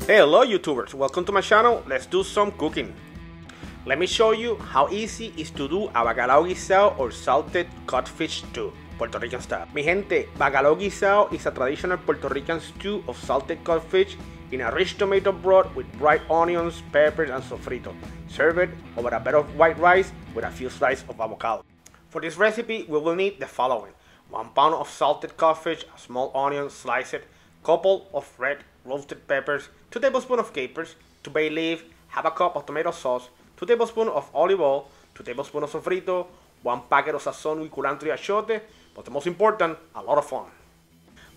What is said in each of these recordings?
Hello YouTubers, welcome to my channel. Let's do some cooking. Let me show you how easy it is to do a bacalao guisado or salted codfish stew, Puerto Rican style. Mi gente, bacalao guisado is a traditional Puerto Rican stew of salted codfish in a rich tomato broth with bright onions, peppers, and sofrito, served over a bed of white rice with a few slices of avocado. For this recipe, we will need the following: 1 pound of salted codfish, a small onion sliced, couple of red roasted peppers, 2 tablespoons of capers, 2 bay leaf, half a cup of tomato sauce, 2 tablespoons of olive oil, 2 tablespoons of sofrito, 1 packet of sazon with culantro y achiote, but the most important, a lot of fun.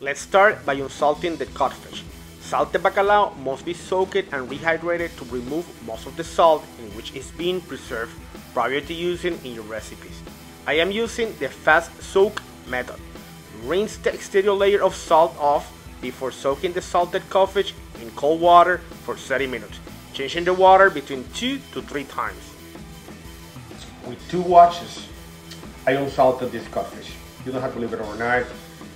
Let's start by unsalting the codfish. Salted bacalao must be soaked and rehydrated to remove most of the salt in which is being preserved prior to using in your recipes. I am using the fast soak method. Rinse the exterior layer of salt off before soaking the salted codfish in cold water for 30 minutes, changing the water between 2 to 3 times. With 2 washes, I unsalted this codfish. You don't have to leave it overnight.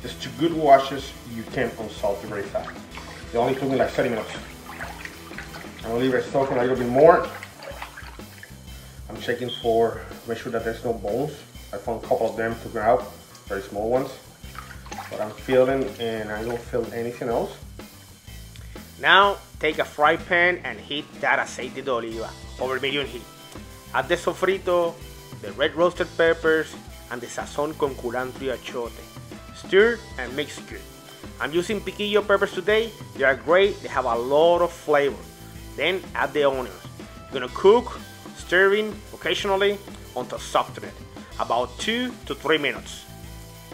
Just 2 good washes, you can unsalt it very fast. It only took me like 30 minutes. I'm gonna leave it soaking a little bit more. I'm checking for, make sure that there's no bones. I found a couple of them to grab, very small ones. But I'm feeling, and I don't feel anything else. Now take a fry pan and heat that aceite de oliva over medium heat. Add the sofrito, the red roasted peppers, and the sazon con culantro y achiote. Stir and mix good. I'm using piquillo peppers today. They are great, they have a lot of flavor. Then add the onions. You're gonna cook, stirring occasionally until softened, about 2 to 3 minutes.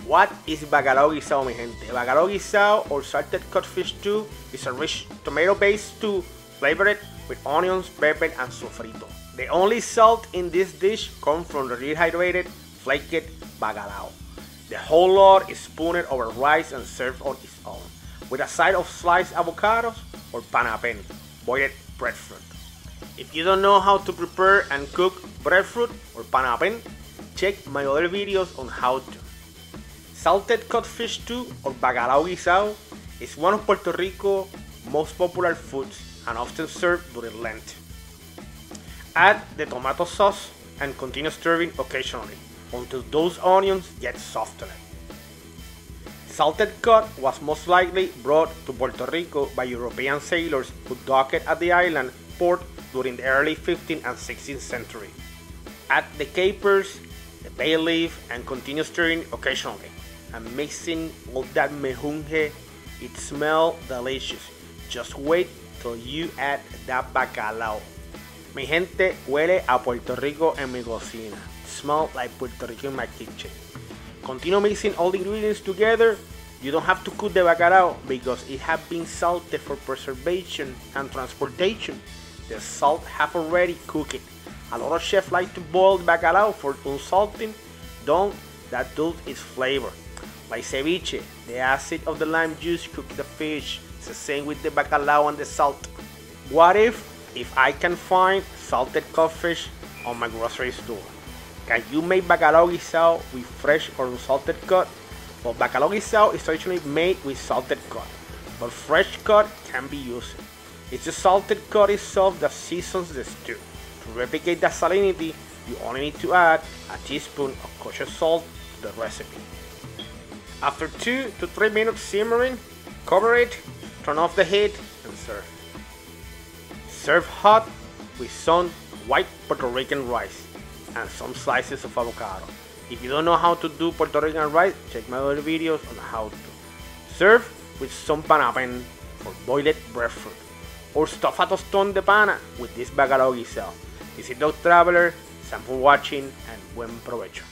What is bacalao guisado, mi gente? Bacalao guisado or salted codfish stew is a rich tomato-based stew flavored with onions, pepper, and sofrito. The only salt in this dish comes from the rehydrated, flaked bacalao. The whole lot is spooned over rice and served on its own, with a side of sliced avocados or panacean, boiled breadfruit. If you don't know how to prepare and cook breadfruit or panacean, check my other videos on how to. Salted codfish stew or bacalao guisado is one of Puerto Rico's most popular foods and often served during Lent. Add the tomato sauce and continue stirring occasionally until those onions get softened. Salted cod was most likely brought to Puerto Rico by European sailors who docked at the island port during the early 15th and 16th century. Add the capers, the bay leaf, and continue stirring occasionally and mixing all that mejunje. It smells delicious. Just wait till you add that bacalao. Mi gente, huele a Puerto Rico en mi cocina. It smells like Puerto Rico in my kitchen. Continue mixing all the ingredients together. You don't have to cook the bacalao because it has been salted for preservation and transportation. The salt have already cooked it. A lot of chefs like to boil the bacalao for unsalting. Don't, that does its flavor. Like ceviche, the acid of the lime juice cooks the fish. It's the same with the bacalao and the salt. What if I can find salted codfish on my grocery store? Can you make bacalao guisado with fresh or unsalted cod? Well, bacalao guisado is traditionally made with salted cod, but fresh cod can be used. It's the salted cod itself that seasons the stew. To replicate that salinity, you only need to add a teaspoon of kosher salt to the recipe. After 2 to 3 minutes simmering, cover it, turn off the heat, and serve. Serve hot with some white Puerto Rican rice and some slices of avocado. If you don't know how to do Puerto Rican rice, check my other videos on how to. Serve with some panacean or boiled breadfruit, or stuff a tostón de pana with this bacalao guisado. This is Dog Traveler, thanks for watching and buen provecho.